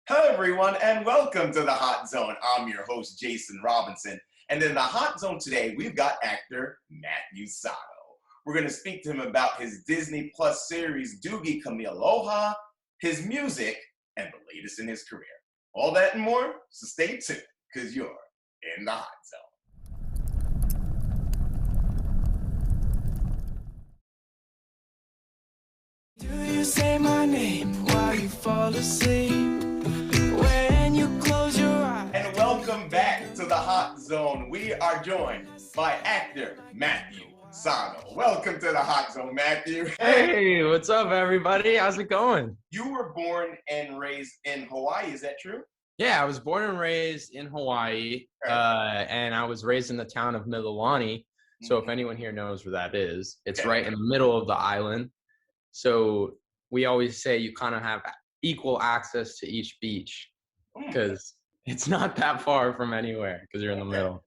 Hello, everyone, and welcome to the Hot Zone. I'm your host, Jason Robinson. And in the Hot Zone today, we've got actor Matthew Sato. We're going to speak to him about his Disney Plus series, Doogie Kameloha, his music, and the latest in his career. All that and more, so stay tuned, because you're in the Hot Zone. Do you say my name while you fall asleep? When you close your eyes. And welcome back to the Hot Zone. We are joined by actor Matthew Sato. Welcome to the Hot Zone, Matthew. Hey, what's up, everybody? How's it going? You were born and raised in Hawaii, is that true? Yeah, I was born and raised in Hawaii, and I was raised in the town of Mililani. So if anyone here knows where that is, it's right in the middle of the island. So we always say you kind of have equal access to each beach because it's not that far from anywhere because you're in the middle.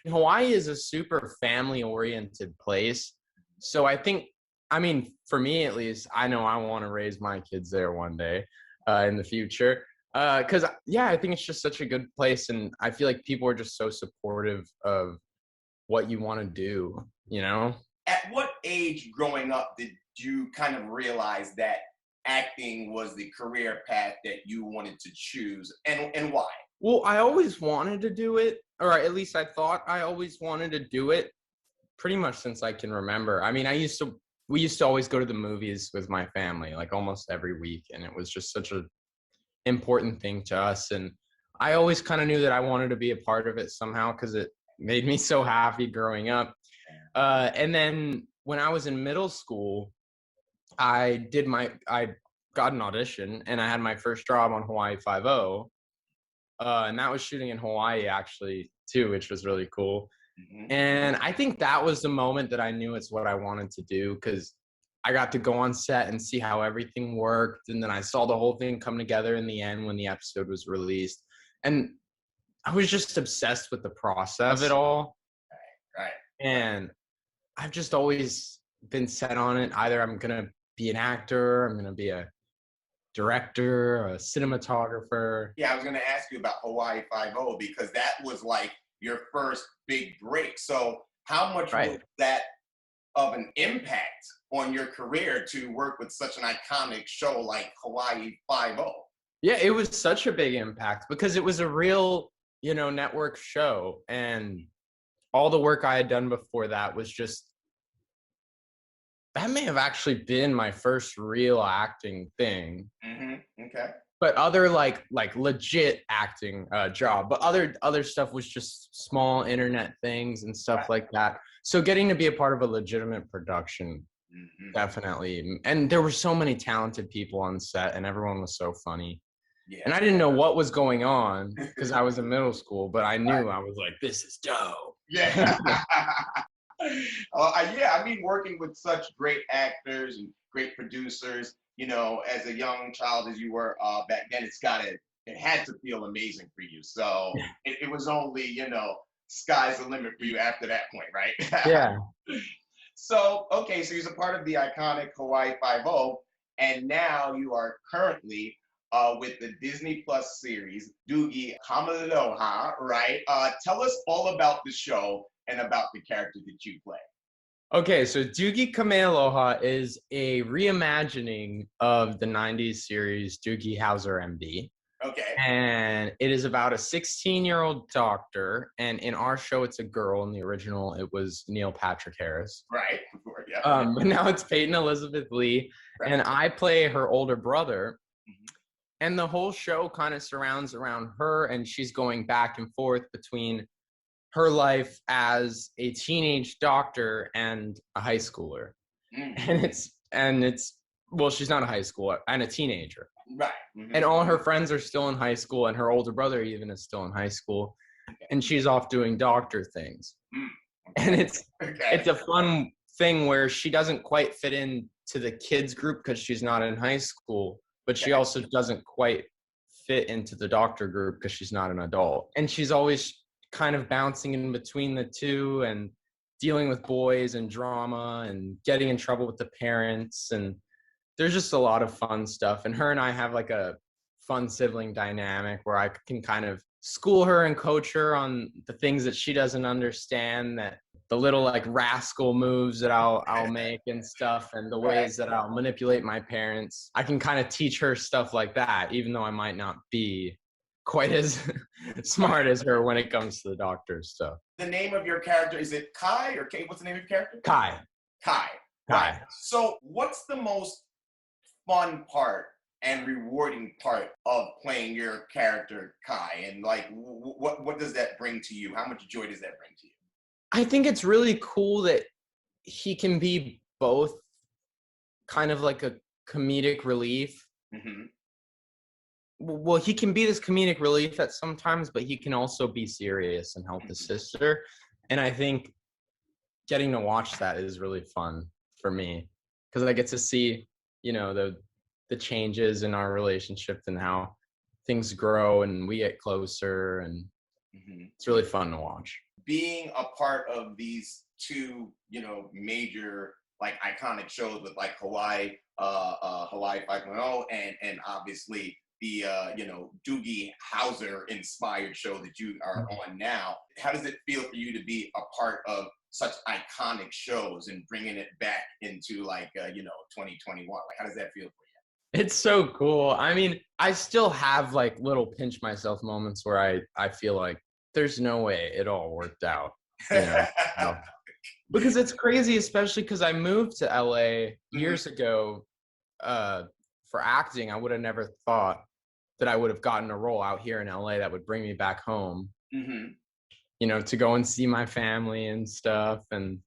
Hawaii is a super family-oriented place. So I mean, for me at least, I know I want to raise my kids there one day in the future. Because, I think it's just such a good place. And I feel like people are just so supportive of what you want to do, you know? At what age growing up did you kind of realize that acting was the career path that you wanted to choose, and why? Well, I always wanted to do it, or at least I thought I always wanted to do it pretty much since I can remember. I mean, we used to always go to the movies with my family, like almost every week. And it was just such an important thing to us. And I always kind of knew that I wanted to be a part of it somehow because it made me so happy growing up. And then when I was in middle school, I got an audition and I had my first job on Hawaii Five-0. And that was shooting in Hawaii actually too, which was really cool. And I think that was the moment that I knew it's what I wanted to do because I got to go on set and see how everything worked. And then I saw the whole thing come together in the end when the episode was released. And I was just obsessed with the process of it all. Right. And I've just always been set on it. Either I'm going to be an actor, I'm going to be a director, a cinematographer. Yeah, I was going to ask you about Hawaii Five-0 because that was like your first big break. So how much was that of an impact on your career to work with such an iconic show like Hawaii Five-0? Yeah, it was such a big impact because it was a real, network show. And all the work I had done before that was just, that may have actually been my first real acting thing. Okay. But other like legit acting job, but other stuff was just small internet things and stuff like that. So getting to be a part of a legitimate production, definitely. And there were so many talented people on set and everyone was so funny. Yeah. And I didn't know what was going on because I was in middle school, but I knew I was like, this is dope. Yeah. I mean, working with such great actors and great producers, as a young child as you were back then, it had to feel amazing for you. So it was only, sky's the limit for you after that point, right? Yeah. So you're a part of the iconic Hawaii Five-0, and now you are currently with the Disney Plus series, Doogie Kameloha, right? Tell us all about the show and about the character that you play. Okay, so Doogie Kameloha is a reimagining of the 90s series Doogie Howser MD. Okay. And it is about a 16-year-old doctor, and in our show it's a girl. In the original it was Neil Patrick Harris. Right. Yeah. But now it's Peyton Elizabeth Lee, and I play her older brother. And the whole show kind of surrounds around her, and she's going back and forth between her life as a teenage doctor and a high schooler. And it's well, she's not a high schooler and a teenager. Right. And all her friends are still in high school, and her older brother even is still in high school. And she's off doing doctor things. And it's a fun thing where she doesn't quite fit in to the kids group because she's not in high school, but she also doesn't quite fit into the doctor group because she's not an adult. And she's always kind of bouncing in between the two and dealing with boys and drama and getting in trouble with the parents. And there's just a lot of fun stuff. And her and I have like a fun sibling dynamic where I can kind of school her and coach her on the things that she doesn't understand, that the little like rascal moves that I'll make and stuff, and the ways that I'll manipulate my parents. I can kind of teach her stuff like that, even though I might not be quite as smart as her when it comes to the doctor stuff. The name of your character, is it Kai or Kate? What's the name of your character? Kai. Kai. Right. So what's the most fun part and rewarding part of playing your character Kai, and like what does that bring to you? How much joy does that bring to you? I think it's really cool that he can be both kind of like a comedic relief. Mm-hmm. Well, he can be this comedic relief at sometimes, but he can also be serious and help his sister. And I think getting to watch that is really fun for me, because I get to see, you know, the changes in our relationship and how things grow and we get closer, and it's really fun to watch. Being a part of these two, you know, major like iconic shows with like Hawaii 5.0 and obviously the you know, Doogie Howser inspired show that you are on now. How does it feel for you to be a part of such iconic shows and bringing it back into like you know, 2021? Like, how does that feel for you? It's so cool. I mean, I still have like little pinch myself moments where I feel like there's no way it all worked out, you know? Because it's crazy, especially because I moved to LA years ago for acting. I would have never thought that I would have gotten a role out here in LA that would bring me back home, you know, to go and see my family and stuff. And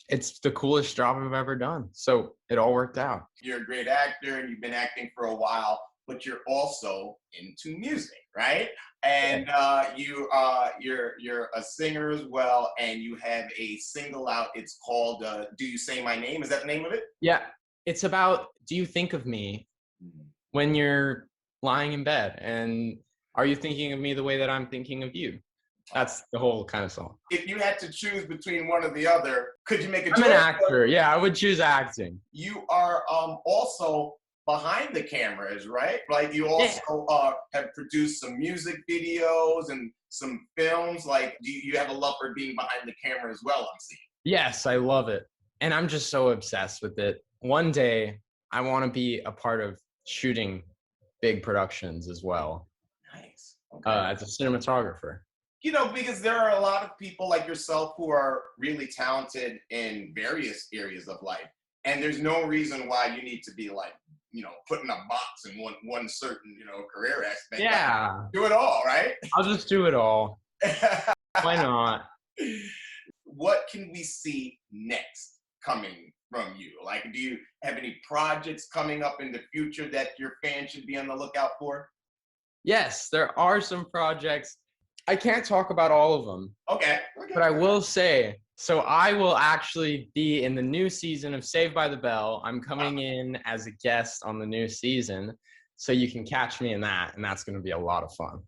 it's the coolest job I've ever done. So it all worked out. You're a great actor and you've been acting for a while, but you're also into music, right? And you're a singer as well, and you have a single out. It's called Do You Say My Name? Is that the name of it? Yeah. It's about, do you think of me when you're lying in bed? And are you thinking of me the way that I'm thinking of you? That's the whole kind of song. If you had to choose between one or the other, could you make a choice? I'm an actor. Yeah, I would choose acting. You are also behind the cameras, right? Like you also have produced some music videos and some films. Like, do you have a love for being behind the camera as well, I'm seeing? Yes, I love it. And I'm just so obsessed with it. One day, I want to be a part of shooting big productions as well. Nice. Okay. As a cinematographer. You know, because there are a lot of people like yourself who are really talented in various areas of life. And there's no reason why you need to be like, you know, put in a box in one certain, you know, career aspect. Yeah. Like, do it all, right? I'll just do it all. Why not? What can we see next coming from you? Like, do you have any projects coming up in the future that your fans should be on the lookout for? Yes, there are some projects. I can't talk about all of them. Okay. But I will say, so I will actually be in the new season of Saved by the Bell. I'm coming in as a guest on the new season, so you can catch me in that, and that's going to be a lot of fun.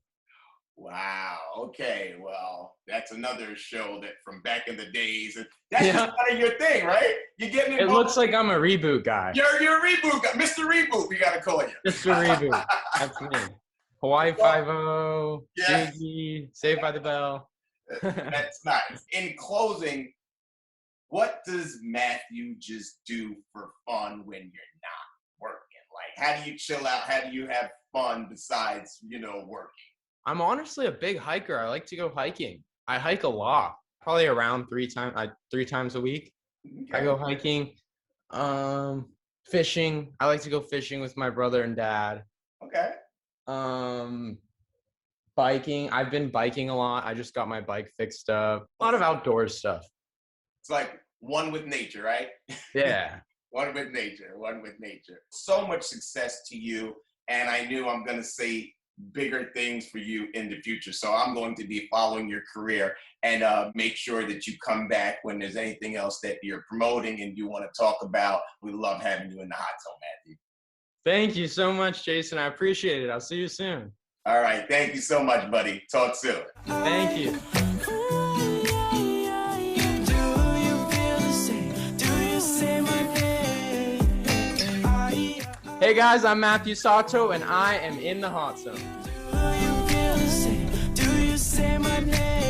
Wow. Okay. Well, that's another show that from back in the days. That's just kind of your thing, right? You're getting involved. It looks like I'm a reboot guy. You're a reboot guy. Mr. Reboot, we got to call you. Mr. Reboot. That's me. Hawaii 5.0, yes. Doogie, Saved by the Bell. That's nice. In closing, what does Matthew just do for fun when you're not working? Like, how do you chill out? How do you have fun besides, you know, working? I'm honestly a big hiker. I like to go hiking. I hike a lot, probably around three times a week. Okay. I go hiking, fishing. I like to go fishing with my brother and dad. Okay. Biking. I've been biking a lot. I just got my bike fixed up. A lot of outdoor stuff. It's like one with nature, right? Yeah. One with nature. So much success to you. And I knew I'm going to say bigger things for you in the future. So I'm going to be following your career and make sure that you come back when there's anything else that you're promoting and you want to talk about. We love having you in the Hot Zone, Matthew. Thank you so much, Jason. I appreciate it. I'll see you soon. All right. Thank you so much, buddy. Talk soon. Thank you. Hey Hey guys, I'm Matthew Sato, and I am in the hot zone. Do you feel the same? Do you say my name?